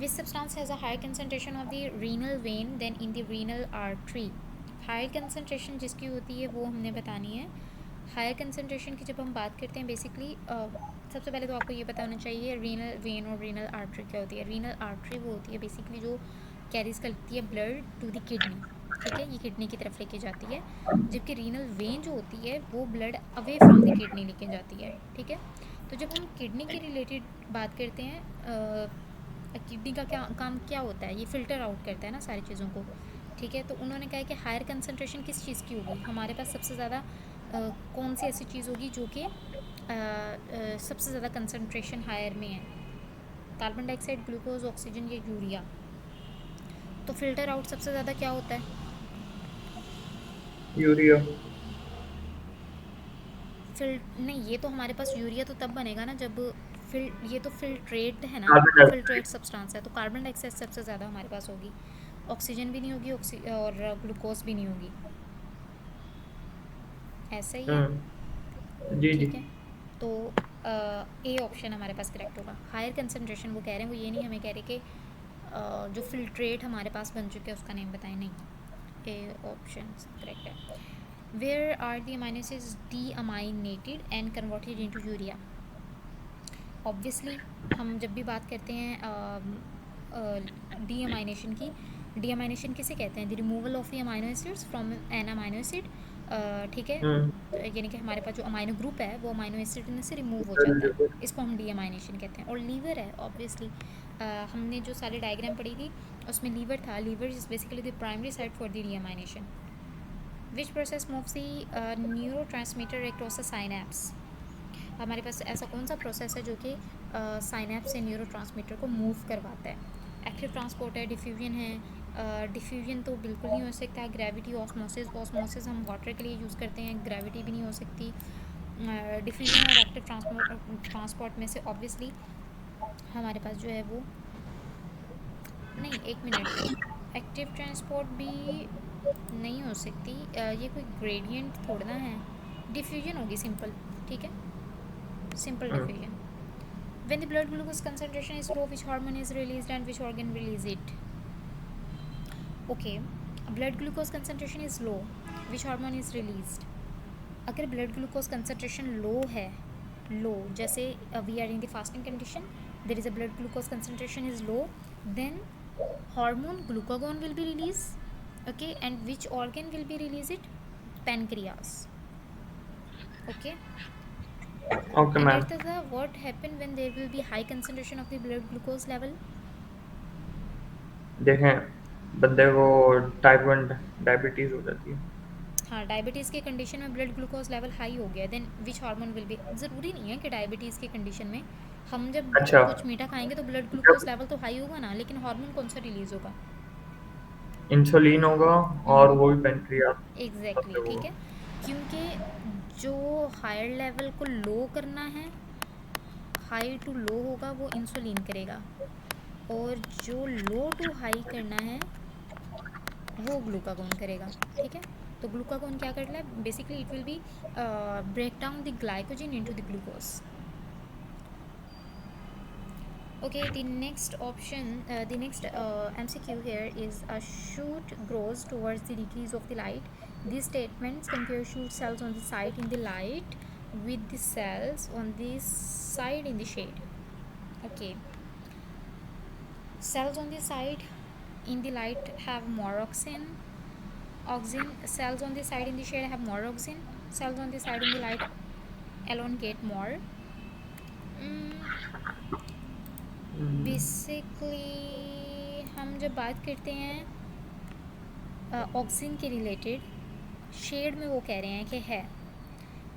A: Which substance has a higher concentration of the renal vein than in the renal artery. Higher concentration जिसकी होती है वो हमने बतानी है. Higher concentration की जब हम बात करते हैं बेसिकली सबसे पहले तो आपको ये पता होना चाहिए रीनल वेन और रीनल आर्टरी क्या होती है. रीनल आर्टरी वो होती है बेसिकली जो कैरीज करती है ब्लड टू द किडनी. ठीक है, ये किडनी की तरफ लेके जाती है, जबकि रीनल वेन जो होती है वो blood away from the kidney लेके जाती है. ठीक है, तो जब हम किडनी के रिलेटेड बात करते हैं, किडनी का क्या काम क्या होता है, ये फ़िल्टर आउट करता है ना सारी चीज़ों को. ठीक है, तो उन्होंने कहा है कि हायर कंसनट्रेशन किस चीज़ की होगी. हमारे पास सबसे ज़्यादा कौन सी ऐसी चीज़ होगी जो कि सबसे ज़्यादा कंसनट्रेशन हायर में है. कार्बन डाइऑक्साइड, ग्लूकोज, ऑक्सीजन या यूरिया. तो फ़िल्टर आउट सबसे ज़्यादा क्या होता है?
B: यूरिया.
A: नहीं, ये तो हमारे पास यूरिया तो तब बनेगा ना जब ये तो फिल्ट्रेट है ना,
B: कार्बन डाइऑक्साइड.
A: फिल्ट्रेट सब्सटेंस है. तो कार्बन डाइऑक्साइड सबसे ज़्यादा हमारे पास होगी. ऑक्सीजन भी नहीं होगी और ग्लूकोज भी नहीं होगी. ऐसा ही है.
B: जी जी.
A: ठीक है, तो ए ऑप्शन हमारे पास करेक्ट होगा. हायर कंसनट्रेशन वो कह रहे हैं, वो ये नहीं हमें कह रहे कि जो फिल्ट्रेट हमारे पास बन चुके हैं उसका नेम बताएं. नहीं, ए ऑप्शन करेक्ट है. Where are the amino acids deaminated and converted into urea. Obviously हम जब भी बात करते हैं डीअमाइनेशन की, डीअमाइनेशन किसे कहते हैं? The removal of the amino acids from an amino acid. ठीक है, यानी कि हमारे पास जो अमाइनो ग्रुप है वो अमाइनो एसिड में से रिमूव हो जाता है. इसको हम डीअमाइनेशन कहते हैं. और लीवर है ऑब्वियसली, हमने जो सारे डायग्राम पढ़ी थी उसमें लीवर था. Liver is basically the primary site for the deamination. Which process moves the neurotransmitter across the synapse. हमारे पास ऐसा कौन सा प्रोसेस है जो कि साइनेप्स से न्यूरोट्रांसमीटर को मूव करवाता है? एक्टिव ट्रांसपोर्ट है, डिफ्यूजन है। डिफ्यूजन तो बिल्कुल नहीं हो सकता है। ग्रेविटी, ऑस्मोसिस, ऑस्मोसिस हम वाटर के लिए यूज़ करते हैं, ग्रेविटी भी नहीं हो सकती। डिफ्यूजन और एक्टिव ट्रांसपोर्ट में से ऑब्वियसली हमारे पास जो है वो, नहीं, एक मिनट, एक्टिव ट्रांसपोर्ट भी नहीं हो सकती। ये कोई ग्रेडियंट थोड़ा ना है। डिफ्यूजन होगी सिंपल, ठीक है, simple diffusion. When the blood glucose concentration is low, which hormone is released and which organ release it? Okay, blood glucose concentration is low, which hormone is released? अगर blood glucose concentration low है, low जैसे we are in the fasting condition, there is a blood glucose concentration is low, then hormone glucagon will be released. Okay, and which organ will be release it? Pancreas. Okay,
B: okay
A: and
B: ma'am.
A: at the what happen when there will be high concentration of the blood glucose level?
B: देखें, बंदे को type 1 diabetes हो जाती है।
A: हाँ, diabetes के condition में blood glucose level high हो गया, then which hormone will be, ज़रूरी नहीं है कि डायबिटीज़ के कंडीशन में हम जब
B: अच्छा,
A: कुछ मीठा खाएंगे तो ब्लड ग्लूकोज
B: जब
A: लेवल तो हाई होगा ना, लेकिन हार्मोन कौन सा रिलीज़ होगा?
B: इंसुलिन होगा, और वो भी पेनक्रियास
A: एग्जैक्टली,
B: से
A: ठीक
B: होगा।
A: है, क्योंकि जो हायर लेवल को लो करना है, हाई टू लो होगा वो इंसुलिन करेगा, और जो लो टू हाई करना है वो ग्लूकागोन करेगा, ठीक है। तो ग्लूकागोन क्या करता है, basically it will be break down the glycogen into the glucose. Okay, the next option, the next MCQ here is a shoot grows towards the decrease of the light. These statements compare shoot cells on the side in the light with the cells on the side in the shade. Okay, cells on the side in the light have more oxygen. Cells on the side in the shade have more oxygen. Cells on the side in the light elongate more. Basically हम जब बात करते हैं oxygen के related, shade में वो कह रहे हैं कि है।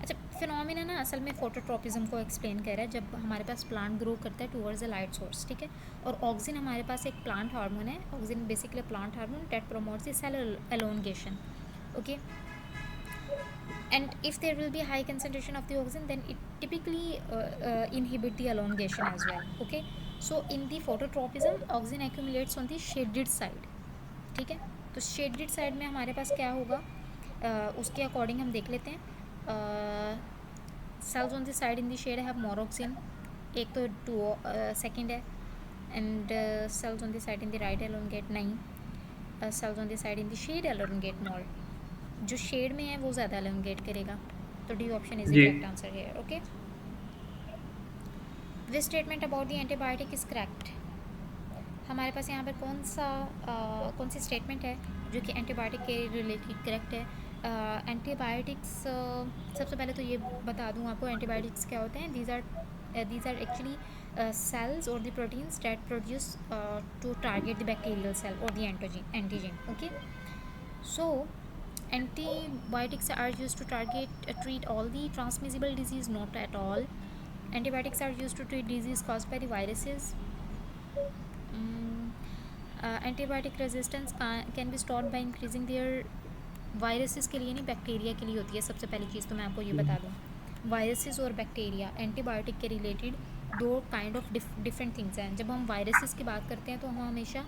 A: अच्छा, फिनोमिना ना असल में फोटोट्रोपिज्म को एक्सप्लेन कर रहा है, जब हमारे पास प्लांट ग्रो करता है टुवर्ड्स द लाइट सोर्स, ठीक है। और ऑक्सीजन हमारे पास एक प्लांट हार्मोन है, oxygen basically plant hormone that promotes the cell elongation. Okay, and if there will be high concentration of the oxygen, then it typically inhibit the elongation as well. Okay, so in the phototropism oxygen accumulates on the shaded side, ठीक है। तो shaded side में हमारे पास क्या होगा, उसके according हम देख लेते हैं। Cells on the side in the shade have more oxygen, एक तो 2 सेकेंड है, and cells on the side in the right elongate नहीं, cells on the side in the shade elongate more, जो शेड में है वो ज़्यादा एलोंगेट करेगा। तो डी ऑप्शन इज द
B: जी।
A: करेक्ट आंसर है। Okay, this statement about the antibiotic is correct. हमारे पास यहाँ पर कौन सी स्टेटमेंट है जो कि एंटीबायोटिक के रिलेटेड करेक्ट है? एंटीबायोटिक्स, सबसे पहले तो ये बता दूँ आपको एंटीबायोटिक्स क्या होते हैं। These are actually cells or the proteins that produce to target the bacterial cell or the antigen. Okay, so antibiotics are used to treat all the transmissible disease, not at all. Antibiotics are used to treat disease caused by the viruses. Antibiotic resistance can be stopped by increasing their, viruses के लिए नहीं, bacteria के लिए होती है। सबसे पहली चीज़ तो मैं आपको ये बता दूँ, वायरसेस और बैक्टीरिया एंटीबायोटिक के रिलेटेड दो काइंड ऑफ डिफरेंट थिंग्स हैं। जब हम वायरसेस की बात करते हैं तो हम हमेशा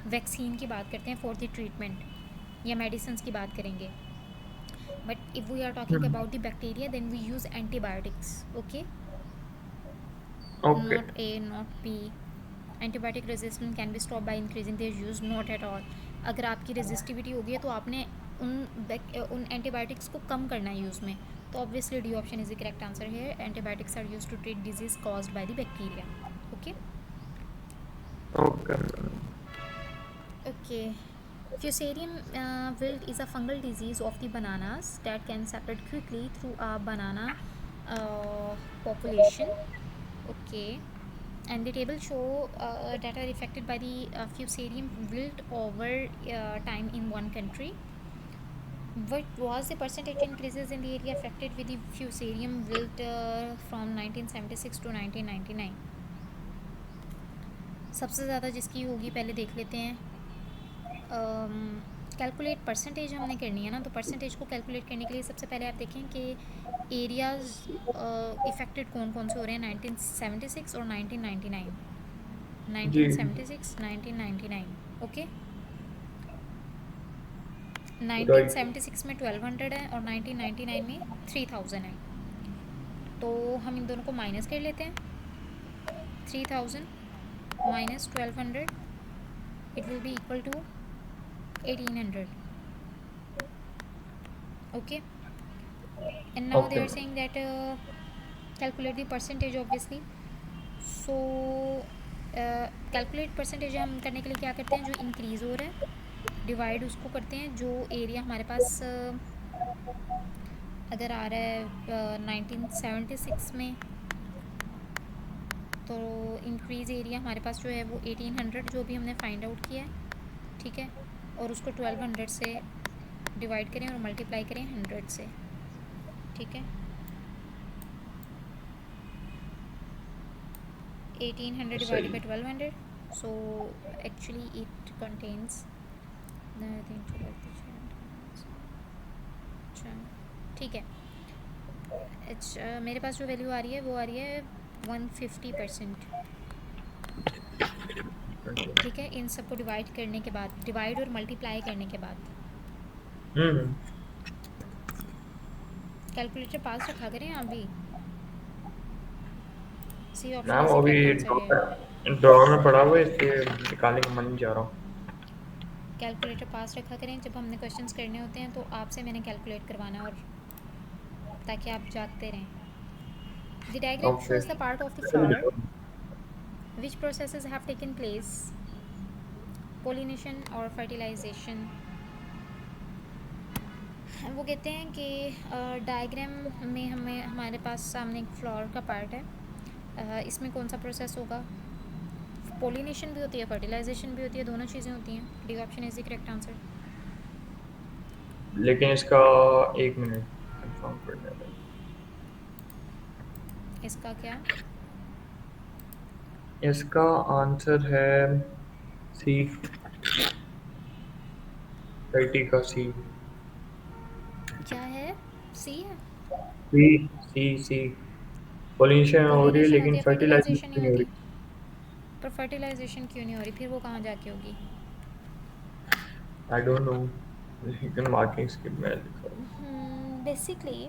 A: वैक्सीन की बात करते हैं फॉर द ट्रीटमेंट या मेडिसिन की बात करेंगे, but if we are talking about the bacteria then we use antibiotics. Okay,
B: okay.
A: Not A not B. Antibiotic resistance can be stop by increasing their use, not at all. अगर आपकी resistivity होगी है तो आपने उन antibiotics को कम करना है यूज़ में। तो obviously D option is the correct answer है। Antibiotics are use to treat disease caused by the bacteria. Okay
B: okay.
A: Okay, Fusarium wilt is a fungal disease of the bananas that can spread quickly through a banana population. Okay, and the table show that are affected by the Fusarium wilt over time in one country. What was the percentage increases in the area affected with the fusarium wilt from 1976 to 1999? सबसे ज़्यादा जिसकी होगी पहले देख लेते हैं. Calculate percentage हमने करनी है ना, तो परसेंटेज को कैलकुलेट करने के लिए सबसे पहले आप देखें कि एरियाज़ इफ़ेक्टेड कौन कौन से हो रहे हैं 1976 और 1999.
B: जी
A: 1976 1999. ओके.
B: राइट
A: 1976 में 1200 है और 1999 में 3000 है. तो हम इन दोनों को माइनस कर लेते हैं. 3000 minus 1200 it will be equal to 1800. Okay, and now they
B: okay
A: are saying that calculate the percentage obviously. So calculate percentage हम करने के लिए क्या करते हैं, जो इंक्रीज़ हो रहा है डिवाइड उसको करते हैं जो एरिया हमारे पास अगर आ रहा है 1976 में, तो इंक्रीज़ एरिया हमारे पास जो है वो 1800 जो भी हमने फाइंड आउट किया है, ठीक है, और उसको 1200 से डिवाइड करें और मल्टीप्लाई करें 100 से, ठीक है. 1800 divided
B: सही
A: by 1200, so actually it contains nothing to like the अच्छा, ठीक है. अच्छा, मेरे पास जो वैल्यू आ रही है वो आ रही है 150%. ठीक है, इन सबको डिवाइड करने के बाद, डिवाइड और मल्टीप्लाई करने के बाद.
B: हम्म
A: कैलकुलेटर पास रखा करें आप भी. C option
B: ma'am
A: is the
B: अभी
A: करेक्ट आंसर है.
B: ड्रॉअर में पड़ा हुआ है, इसलिए निकालने का मन नहीं जा रहा.
A: कैलकुलेटर पास रखा करें, जब हमने क्वेश्चंस करने होते हैं तो आपसे मैंने कैलकुलेट करवाना है, और ताकि आप जागते रहें. The diagram
B: okay
A: shows the part of the flower which processes have taken place, pollination और fertilization. वो कहते हैं कि डायग्राम में हमारे पास सामने एक फ्लावर का पार्ट है. इसमें कौन सा प्रोसेस होगा, पोलिनेशन भी होती है, फर्टिलाइजेशन भी होती है, दोनों चीज़ें होती हैं. D option is the correct answer.
B: लेकिन इसका एक मिनट कंफर्म करने दें.
A: इसका क्या,
B: इसका आंसर है सी. 30 का सी.
A: क्या है, सी है.
B: सी सी सी पोलिनेशन हो रही है
A: पोलिनेशन होती
B: लेकिन
A: है, फर्टिलाइजेशन
B: फर्टिलाइजेशन
A: नहीं
B: नहीं हो
A: होती.
B: रही.
A: पर फर्टिलाइजेशन क्यों नहीं हो रही, फिर वो कहाँ जाके होगी.
B: आई डोंट नो, लेकिन मार्किंग स्किप में लिखा.
A: बेसिकली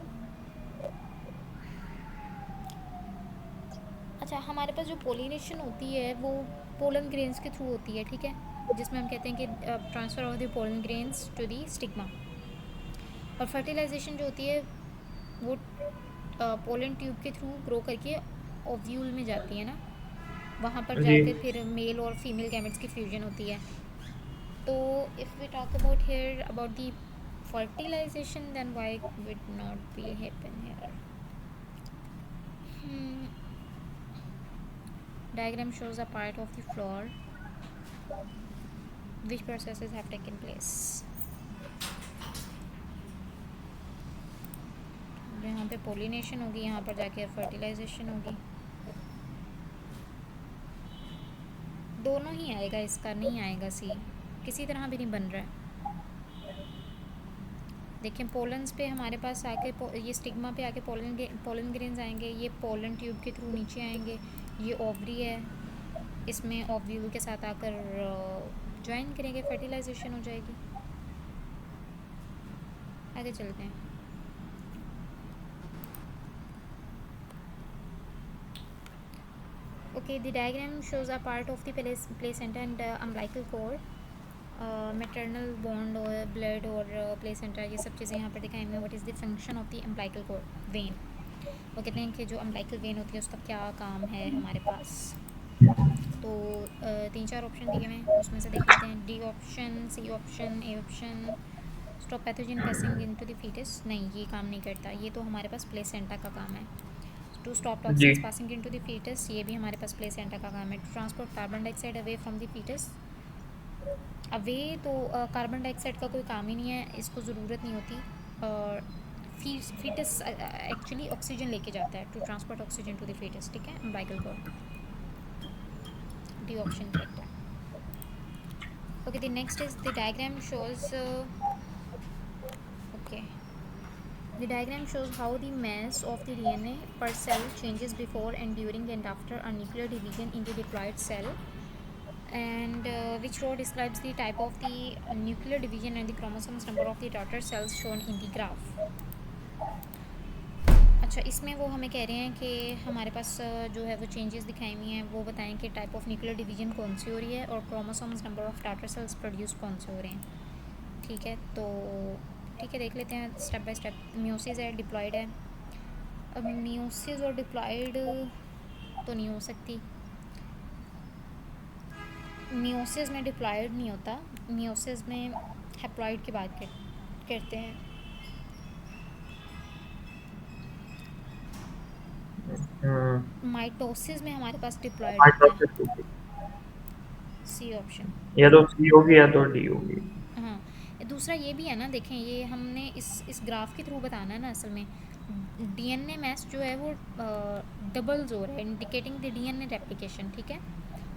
A: अच्छा, हमारे पास जो पोलिनेशन होती है वो पोलन ग्रेन्स के थ्रू होती है, ठीक है, जिसमें हम कहते हैं कि transfer of the pollen grains to the stigma. और फर्टिलाइजेशन जो होती है वो पोलन ट्यूब के थ्रू ग्रो करके ओव्यूल में जाती है ना, वहाँ पर
B: जी
A: जाकर फिर मेल और फीमेल गैमेट्स की फ्यूजन होती है. तो if we talk about here about the fertilization, then why would not be happen here. Diagram shows a part of the flower which processes have taken place. यहाँ पे pollination होगी, यहाँ पर जाके फर्टिलाइजेशन होगी. दोनों ही आएगा, इसका नहीं आएगा सी, किसी तरह भी नहीं बन रहा है. देखें, पोलन्स पे हमारे पास आके ये स्टिग्मा पे आके पोलन ग्रेन्स आएंगे, ये पोलन ट्यूब के थ्रू नीचे आएंगे, ये ओवरी है, इसमें ओव्यूल के साथ आकर ज्वाइन करेंगे, फर्टिलाइजेशन हो जाएगी. आगे चलते हैं. Okay, the diagram shows a part of the placenta and umbilical core. Maternal bond और ब्लड और प्लेसेंटा, ये सब चीज़ें यहाँ पर दिखाई हैं. What is the function of the umbilical core when. वो कहते हैं कि जो अम्बिलिकल वेन होती है उसका क्या काम है हमारे पास. तो 3-4 ऑप्शन दिए हुए हैं, उसमें से देख लेते हैं. D option, C option, A option. Stop pathogen passing into the foetus, नहीं ये काम नहीं करता, ये तो हमारे पास प्लेसेंटा का काम है. टू स्टॉप
B: जी
A: toxins passing into the foetus, ये भी हमारे पास प्लेसेंटा का काम है. To transport carbon dioxide away from the foetus, away तो कार्बन डाइऑक्साइड का कोई काम ही नहीं है, इसको ज़रूरत नहीं होती। और फीटस एक्चुअली ऑक्सीजन लेके जाता है, to transport oxygen to the foetus, ठीक है, umbilical cord. D option correct है। Okay, the next is the diagram shows okay, the diagram shows how the mass of the DNA per cell changes before and during and after a nuclear division in the diploid cell, and which row describes the type of the nuclear division and the chromosomes number of the daughter cells shown in the graph। अच्छा, इसमें वो हमें कह रहे हैं कि हमारे पास जो है वो चेंजेस दिखाई हुई हैं, वो बताएं कि टाइप ऑफ न्यूक्लियर डिवीजन कौन सी हो रही है और chromosomes number of daughter sales produce कौन से हो रहे हैं। ठीक है, तो ठीक है, देख लेते हैं स्टेप बाय स्टेप। म्यूसिस है, डिप्लॉयड है। अब म्यूसिस और डिप्लॉयड तो नहीं हो सकती, म्यूसिस में डिप्लॉयड नहीं होता, म्यूसिस में हैप्लॉयड की बात करते हैं। माइटोसिस में हमारे पास डिप्लॉयड होता है।
B: माइटोसिस होगी,
A: सी ऑप्शन।
B: या तो सी होगी या तो डी होगी।
A: हाँ, दूसरा ये भी है ना, देखें ये हमने इस ग्राफ के थ्रू बताना है ना, असल में डीएनए मैस जो है वो डबल्स हो रहा है, इंडिकेटिंग द डीएनए रेप्लिकेशन। ठीक है,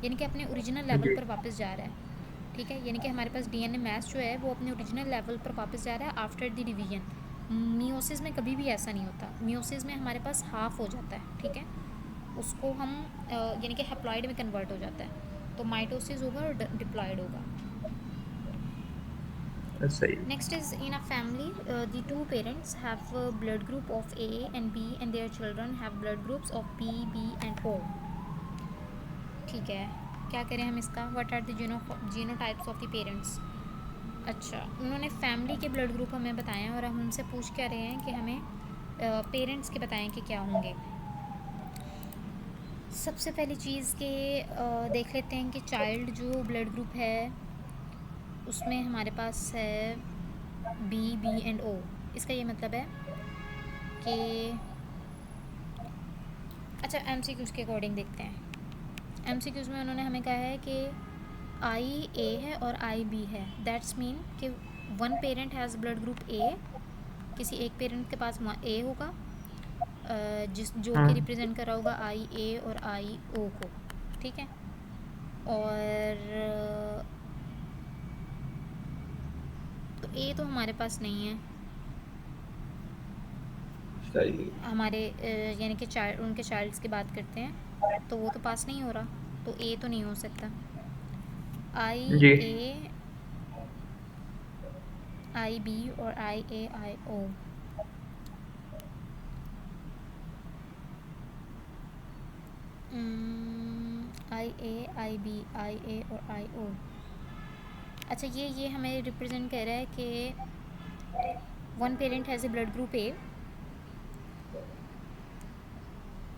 A: यानी कि अपने ओरिजिनल लेवल
B: जी।
A: पर वापस जा रहा है। ठीक है, यानी कि हमारे पास डीएनए मैस जो है वो अपने ओरिजिनल लेवल पर वापस जा रहा है आफ्टर द डिवीजन। मियोसिस में कभी भी ऐसा नहीं होता, मियोसिस में हमारे पास हाफ हो जाता है। ठीक है, उसको हम यानी कि हैप्लॉइड में कन्वर्ट हो जाता है, तो माइटोसिस होगा और डिप्लॉयड होगा।
B: सही।
A: Next is, in a family, the two parents have a blood group of A and B, and their children have blood groups of B, B and O। ठीक है, क्या करें हम इसका? What are the genotypes of the parents? अच्छा, उन्होंने family के blood group हमें बताए हैं और हम उनसे पूछ क्या रहे हैं कि हमें पेरेंट्स के बताएं कि क्या होंगे। सबसे पहली चीज़ के देख लेते हैं कि चाइल्ड जो ब्लड ग्रुप है उसमें हमारे पास है बी, बी एंड ओ। इसका ये मतलब है कि अच्छा, एमसीक्यूज़ के अकॉर्डिंग देखते हैं। एमसीक्यूज़ में उन्होंने हमें कहा है कि आई ए है और आई बी है, दैट्स मीन कि one parent has blood group ए, किसी एक पेरेंट के पास ए होगा जिस जो कि रिप्रेजेंट कर रहा होगा आई ए और आई ओ को। ठीक है, और तो ए तो हमारे पास नहीं है,
B: सही।
A: हमारे यानी कि चाइल्ड, उनके चाइल्ड्स की बात करते हैं तो वो तो पास नहीं हो रहा, तो ए तो नहीं हो सकता। आई
B: जी।
A: ए, आई बी और आई A, I O. I A, I B, आई ए और आई ओ। अच्छा, ये हमें रिप्रेजेंट कर रहा है कि one parent has a blood group A,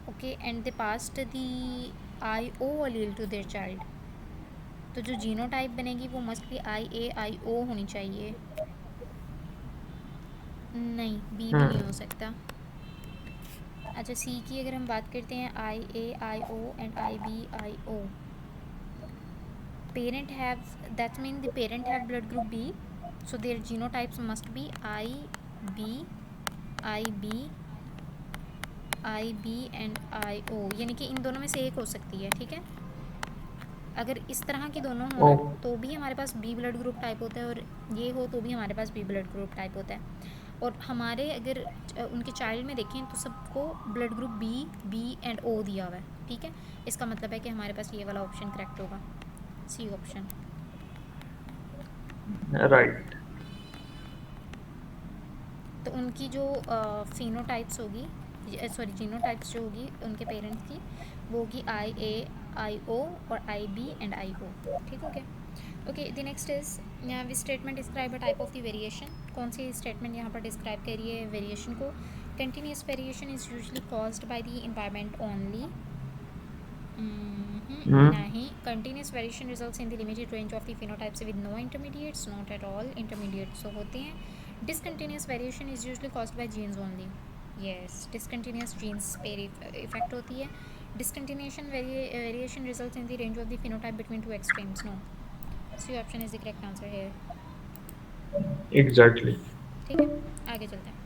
A: okay, and they passed the I O allele to their child. तो जो जीनोटाइप बनेगी वो must be I A, I ओ होनी चाहिए। नहीं, बी भी नहीं हो सकता। अच्छा, सी की अगर हम बात करते हैं, I A, I O and I B, I O. Parent have, that mean the parent have blood group B, so their genotypes must be I B, I B, I B and I O, यानी कि इन दोनों में से एक हो सकती है। ठीक है, अगर इस तरह की दोनों हो
B: ओ।
A: ना तो भी हमारे पास बी ब्लड ग्रुप टाइप होता है, और ये हो तो भी हमारे पास बी ब्लड ग्रुप टाइप होता है। और हमारे अगर उनके चाइल्ड में देखें तो सबको blood group B, B and O दिया हुआ है। ठीक है, इसका मतलब है कि हमारे पास ये वाला ऑप्शन करेक्ट होगा, सी ऑप्शन।
B: राइट।
A: तो उनकी जो फिनोटाइप्स होगी, सॉरी जीनोटाइप्स जो होगी उनके पेरेंट्स की, वो होगी आई ए, आई ओ और आई बी एंड आई ओ। ठीक हो गया? Okay, the next is, which statement describe a type of the variation. कौन सी स्टेटमेंट यहाँ पर डिस्क्राइब कर रही है वेरिएशन को? Continuous variation is usually caused by the environment only. नहीं, continuous variation results in the limited range of the phenotypes with no intermediates, not at all, intermediates तो होते हैं। Discontinuous variation is usually caused by genes only. Yes, discontinuous genes पे effect होती है। Discontinuation variation results in the range of the phenotype between two extremes, no. C option is the correct answer है।
B: Exactly.
A: ठीक है, आगे चलते हैं।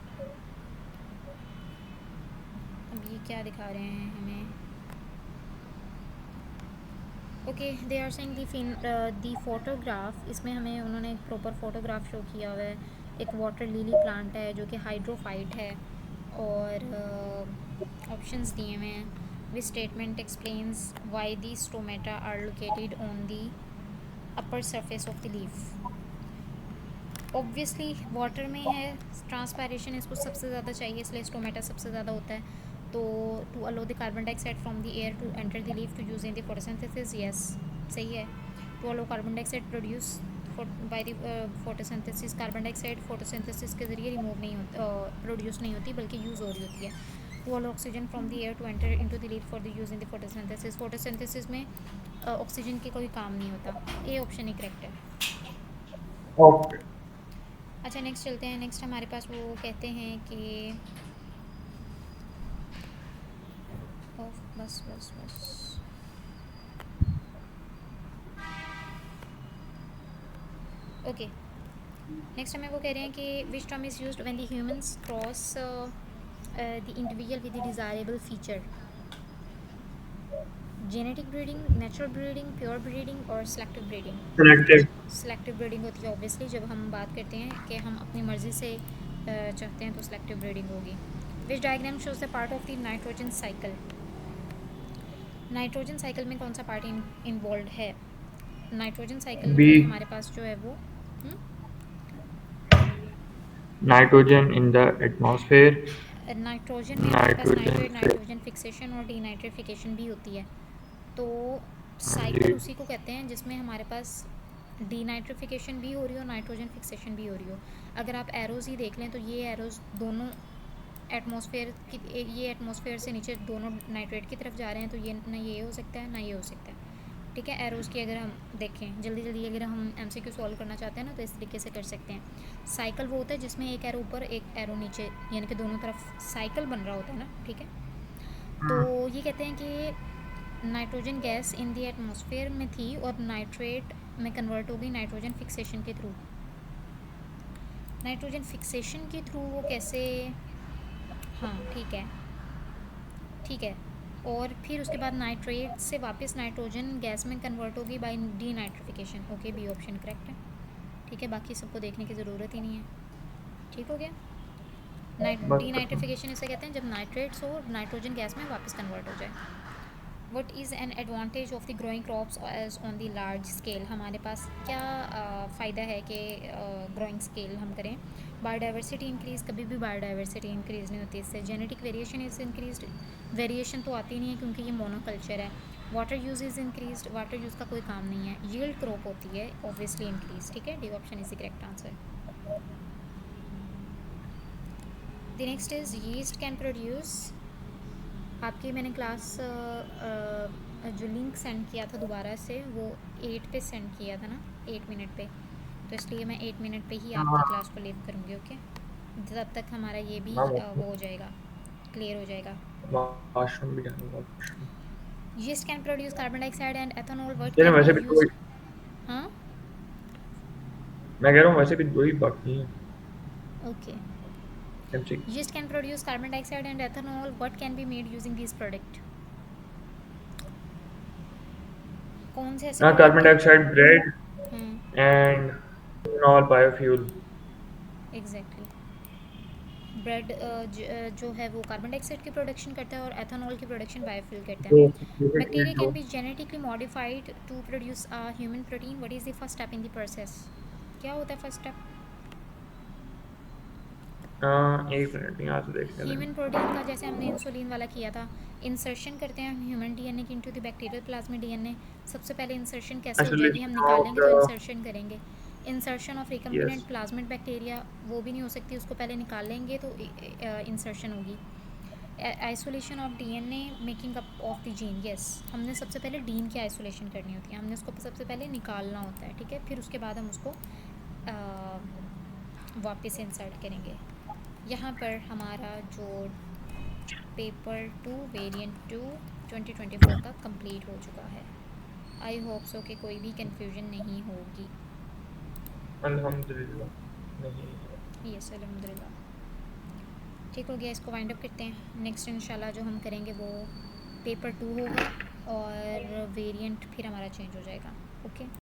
A: अब ये क्या दिखा रहे हैं हमें? Okay, they are saying the photograph, इसमें हमें उन्होंने एक प्रॉपर फोटोग्राफ शो किया हुआ है। एक वाटर लिली प्लांट है जो कि हाइड्रोफाइट है, और ऑप्शंस दिए हुए हैं। Which statement explains why the stomata are located on the upper surface of the leaf. Obviously water में है, ट्रांसपायरेशन इसको सबसे ज़्यादा चाहिए, इसलिए स्टोमेटा सबसे ज़्यादा होता है। तो to allow the carbon dioxide from the air to enter the leaf to use in the photosynthesis, yes सही है। To allow carbon dioxide produce by the photosynthesis, carbon dioxide photosynthesis के जरिए रिमूव नहीं होती, प्रोड्यूस नहीं होती, बल्कि use हो रही होती है। To allow oxygen from the air to enter into the leaf for the use in the photosynthesis, photosynthesis में ऑक्सीजन के कोई काम नहीं होता। ए ऑप्शन ही करेक्ट है।
B: ओके।
A: अच्छा, नेक्स्ट चलते हैं। नेक्स्ट हमारे पास वो कहते हैं कि बस बस बस ओके, नेक्स्ट हमें वो कह रहे हैं कि which term is used when the humans cross the individual with the desirable feature. Genetic breeding, natural breeding, pure breeding और selective breeding.
B: Selective.
A: Selective breeding होती है ऑब्वियसली, जब हम बात करते हैं कि हम अपनी मर्ज़ी से चाहते हैं तो सेलेक्टिव ब्रीडिंग होगी। Which diagram shows the part of the nitrogen cycle. Nitrogen cycle में कौन सा पार्ट इन्वॉल्व है? Nitrogen cycle
B: B.
A: में हमारे पास जो है वो
B: nitrogen in the atmosphere.
A: Nitrogen में हमारे पास
B: नाइट्रोजन
A: नाइट्रेट,
B: से।
A: नाइट्रोजन फिक्सेशन और डीनाइट्रिफिकेशन भी होती है। तो
B: हाँ
A: साइकिल
B: जी।
A: उसी को कहते हैं जिसमें हमारे पास डीनाइट्रिफिकेशन भी हो रही हो, नाइट्रोजन फिक्सेशन भी हो रही हो। अगर आप एरोज़ ही देख लें तो ये एरोज़ दोनों एटमॉस्फेयर की, ये एटमॉस्फेयर से नीचे दोनों नाइट्रेट की तरफ जा रहे हैं, तो ये ना ये हो सकता है ना ये हो सकता है। ठीक है, एरोज़ की अगर हम देखें जल्दी जल्दी, अगर हम एमसीक्यू सॉल्व करना चाहते हैं ना तो इस तरीके से कर सकते हैं। साइकिल वो होता है जिसमें एक एरो ऊपर एक एरो नीचे, यानी कि दोनों तरफ साइकिल बन रहा होता है ना। ठीक है, तो ये कहते हैं कि nitrogen gas in the atmosphere में थी और नाइट्रेट में कन्वर्ट हो गई नाइट्रोजन फिक्सेशन के थ्रू। नाइट्रोजन फिक्सेशन के थ्रू वो कैसे? हाँ ठीक है, ठीक है। और फिर उसके बाद नाइट्रेट से वापस नाइट्रोजन गैस में कन्वर्ट होगी by denitrification. Okay, B option correct है। ठीक है, बाकी सबको देखने की ज़रूरत ही नहीं है। ठीक हो गया।
B: बस
A: डी
B: खत्म।
A: नाइट्रिफिकेशन इसे कहते हैं जब नाइट्रेट्स हो नाइट्रोजन गैस में वापस कन्वर्ट हो जाए। What is an advantage of the growing crops as on the large scale. हमारे पास क्या फ़ायदा है कि ग्रोइंग स्केल हम करें? बायोडाइवर्सिटी इंक्रीज़, कभी भी बायोडाइवर्सिटी इंक्रीज़ नहीं होती इससे। Genetic variation is increased, variation तो आती नहीं है क्योंकि ये मोनोकल्चर है। Water use is increased, water use का कोई काम नहीं है। यील्ड क्रॉप होती है ऑब्वियसली इंक्रीज। ठीक है, D option is the correct answer. The next is yeast can produce. आपकी मैंने क्लास जो लिंक सेंड किया था दोबारा से, वो 8 पे सेंड किया था ना, 8 मिनट पे, तो इसलिए मैं 8 मिनट पे ही आपकी
B: हाँ,
A: क्लास को लीव करूँगी। ओके, तब तक हमारा ये भी
B: मैं
A: वो हो जाएगा, क्लियर हो जाएगा।
B: वॉशरूम भी जाऊँगा, washroom.
A: Yeast can produce carbon dioxide and ethanol, what
B: चलो
A: कैन बी
B: वैसे भी दो
A: यूज?
B: ही।
A: हाँ
B: मैं कह रहा हूँ वैसे भी दो ही बाकी हैं।
A: Okay.
B: MC.
A: Yeast can produce carbon dioxide and ethanol, what can be made using this product. कौन से ऐसे
B: कार्बन
A: प्रोडक्ट हैं?
B: डाइऑक्साइड, ब्रेड
A: हाँ
B: and ethanol biofuel.
A: Exactly. Bread जो है वो कार्बन डाइऑक्साइड की प्रोडक्शन करता है और एथेनॉल की प्रोडक्शन बायोफ्यूल करता
B: दो
A: है। बैक्टीरिया
B: दो।
A: Can be genetically modified to produce a human protein, what is the first step in the process. क्या होता है फर्स्ट स्टेप?
B: एक मिनट यहाँ से देखने दें।
A: ह्यूमन प्रोटीन का जैसे हमने इंसुलिन वाला किया था, इंसर्शन करते हैं हम ह्यूमन डीएनए की into the bacterial plasmid DNA. सबसे पहले इंसर्शन कैसे हो जाएगी? हम
B: आइसोलेशन ऑफ
A: निकालेंगे तो
B: द।
A: इंसर्शन करेंगे। Insertion of
B: yes.
A: Recombinant plasmid bacteria वो भी नहीं हो सकती, उसको पहले निकालेंगे तो इंसर्शन होगी। Isolation of DNA, making up of the gene, yes. हमने सबसे पहले डीन की आइसोलेशन करनी होती है, हमने उसको सबसे पहले निकालना होता है। ठीक है, फिर उसके बाद हम उसको वापस इंसर्ट करेंगे। यहाँ पर हमारा जो पेपर 2 वेरिएंट 2 2024 का कंप्लीट हो चुका है। आई होप सो कि कोई भी कन्फ्यूजन नहीं होगी।
B: अल्हम्दुलिल्लाह नहीं है।
A: यस अल्हम्दुलिल्लाह। ठीक हो गया, इसको वाइंड अप करते हैं। नेक्स्ट इंशाल्लाह जो हम करेंगे वो पेपर 2 होगा और वेरिएंट फिर हमारा चेंज हो जाएगा। ओके।